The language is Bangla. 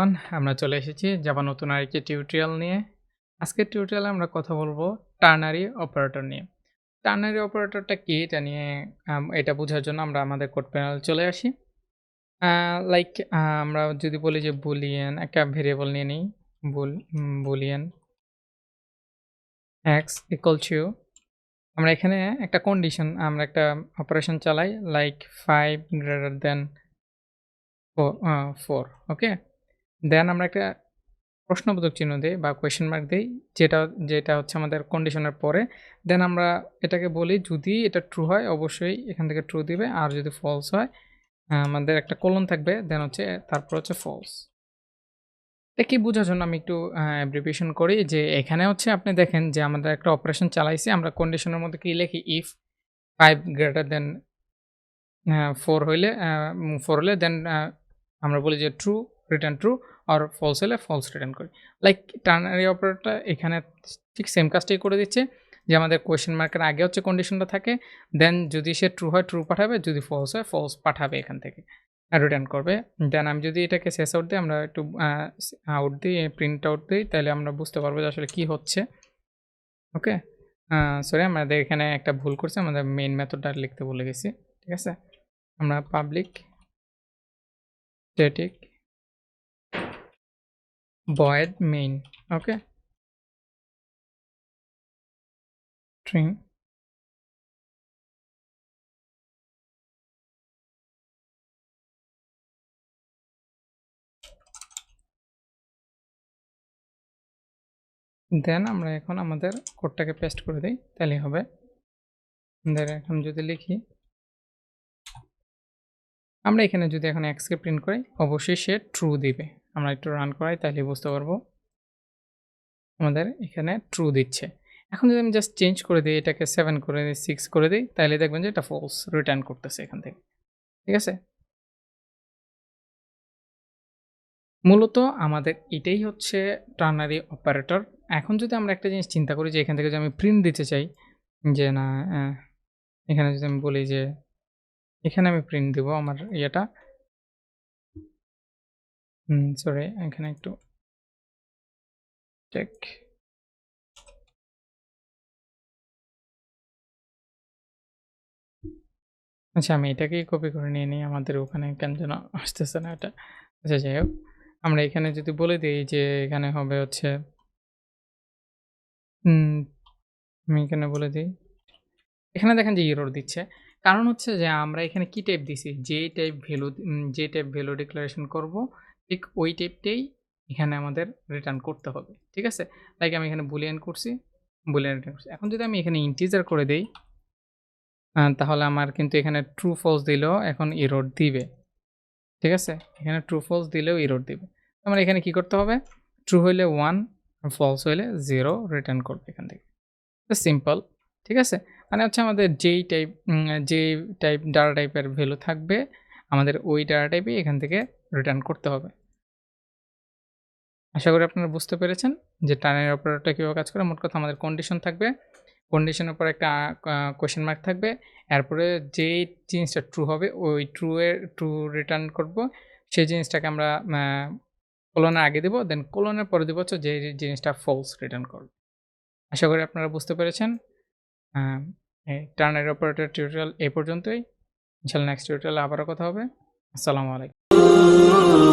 এভরিওয়ান, আমরা চলে এসেছি জাভা নতুন আরেকটি টিউটোরিয়াল নিয়ে। আজকের টিউটোরিয়ালে আমরা কথা বলবো টার্নারি অপারেটর নিয়ে। টার্নারি অপারেটরটা কি এটা নিয়ে এটা বোঝার জন্য আমরা আমাদের কোড প্যানেল চলে আসি। লাইক আমরা যদি বলি যে বুলিয়ান একটা ভেরিয়েবল নিয়ে নিই, বুলিয়ান x ইকুয়াল টু আমরা এখানে একটা কন্ডিশন আমরা একটা অপারেশন চালাই লাইক 5 গ্রেটার দেন 4 ওকে। দেন আমরা একটা প্রশ্নবোধক চিহ্ন দেই বা কোয়েশ্চেন মার্ক দেই যেটা হচ্ছে আমাদের কন্ডিশনের পরে। দেন আমরা এটাকে বলি যদি এটা ট্রু হয় অবশ্যই এখান থেকে ট্রু দিবে, আর যদি ফলস হয় আমাদের একটা কোলন থাকবে, দেন হচ্ছে তারপর হচ্ছে ফলস। এটা কি বোঝার জন্য আমি একটু অ্যাব্রিভিয়েশন করি যে এখানে হচ্ছে আপনি দেখেন যে আমাদের একটা অপারেশন চালাইছি, আমরা কন্ডিশনের মধ্যে কি লিখি ইফ 5 গ্রেটার দেন 4 হইলে 4 হলে দেন আমরা বলি যে ট্রু রিটার্ন ট্রু, আর ফলস হলে ফলস রিটার্ন করি। লাইক টার্নারি অপারেটরটা এখানে ঠিক সেম কাজটাই করে দিচ্ছে যে আমাদের কোয়েশ্চেন মার্কের আগে হচ্ছে কন্ডিশনটা থাকে, দেন যদি সে ট্রু হয় ট্রু পাঠাবে, যদি ফলস হয় ফলস পাঠাবে এখান থেকে রিটার্ন করবে। দেন আমি যদি এটাকে শেষ আউট দিই, আমরা একটু আউট দিই, প্রিন্ট আউট দিই, তাহলে আমরা বুঝতে পারবো যে আসলে কী হচ্ছে। ওকে, সরি আমাদের এখানে একটা ভুল করছে, আমাদের মেইন মেথডটা লিখতে ভুলে গেছি। ঠিক আছে, আমরা public static void main okay string দেন আমরা এখন আমাদের কোডটাকে পেস্ট করে দেই, তাহলেই হবে। আমাদের এখন যদি লিখি আমরা এখানে যদি এখন x কে প্রিন্ট করি অবশ্যই সে ট্রু দিবে। আমরা একটু রান করাই তাহলে বুঝতে পারবো আমাদের এখানে ট্রু দিচ্ছে। এখন যদি আমি জাস্ট চেঞ্জ করে দিই, এটাকে 7 করে দিই, 6 করে দিই, তাহলে দেখবেন যে এটা ফলস রিটার্ন করতেছে এখান থেকে। ঠিক আছে, মূলত আমাদের এটাই হচ্ছে টার্নারি অপারেটর। এখন যদি আমরা একটা জিনিস চিন্তা করি যে এখান থেকে যদি আমি প্রিন্ট দিতে চাই যে না, এখানে যদি আমি বলি যে এখানে আমি প্রিন্ট দিব আমার ইয়েটা, সরি এখানে একটু চেক, আচ্ছা আমি এটাকেই কপি করে নিয়ে নিই, আমাদের ওখানে কেন যেন আসতেছে না এটা। আচ্ছা যাই হোক, আমরা এখানে যদি বলে দিই যে এখানে হবে হচ্ছে আমি এখানে বলে দিই, এখানে দেখেন যে এরর দিচ্ছে। কারণ হচ্ছে যে আমরা এখানে কি টাইপ দিছি, যে টাইপ ভ্যালু ডিক্লারেশন করব ঠিক ওই টাইপটাই এখানে আমাদের রিটার্ন করতে হবে। ঠিক আছে, লাইক আমি এখানে বুলিয়ান করছি, বুলিয়ান রিটার্ন করছি। এখন যদি আমি এখানে ইন্টিজার করে দেই তাহলে আমার কিন্তু এখানে ট্রু ফলস দিলেও এখন এরর দিবে। ঠিক আছে, এখানে ট্রু ফলস দিলেও এরর দিবে। আমার এখানে কি করতে হবে, ট্রু হইলে 1 আর ফলস হইলে 0 রিটার্ন করবে এখান থেকে। সিম্পল। ঠিক আছে, মানে হচ্ছে আমাদের যে টাইপ ডাটা টাইপের ভ্যালু থাকবে আমাদের ওই ডাটা টাইপই এখান থেকে রিটার্ন করতে হবে। আশা করি আপনারা বুঝতে পেরেছেন যে টার্নারি অপারেটরটা কীভাবে কাজ করে। মোট কথা আমাদের কন্ডিশন থাকবে, কন্ডিশনের পর একটা কোয়েশ্চেন মার্ক থাকবে, এরপরে যেই জিনিসটা ট্রু হবে ওই ট্রু রিটার্ন করব, সেই জিনিসটাকে আমরা কোলনের আগে দেব, দেন কোলনের পরে দেব হচ্ছে যে জিনিসটা ফলস রিটার্ন করবে। আশা করি আপনারা বুঝতে পেরেছেন। টার্নারি অপারেটর টিউটোরিয়াল এই পর্যন্তই। ইনশাআল্লাহ নেক্সট টিউটোরিয়ালে আবারও কথা হবে। আসসালামু আলাইকুম।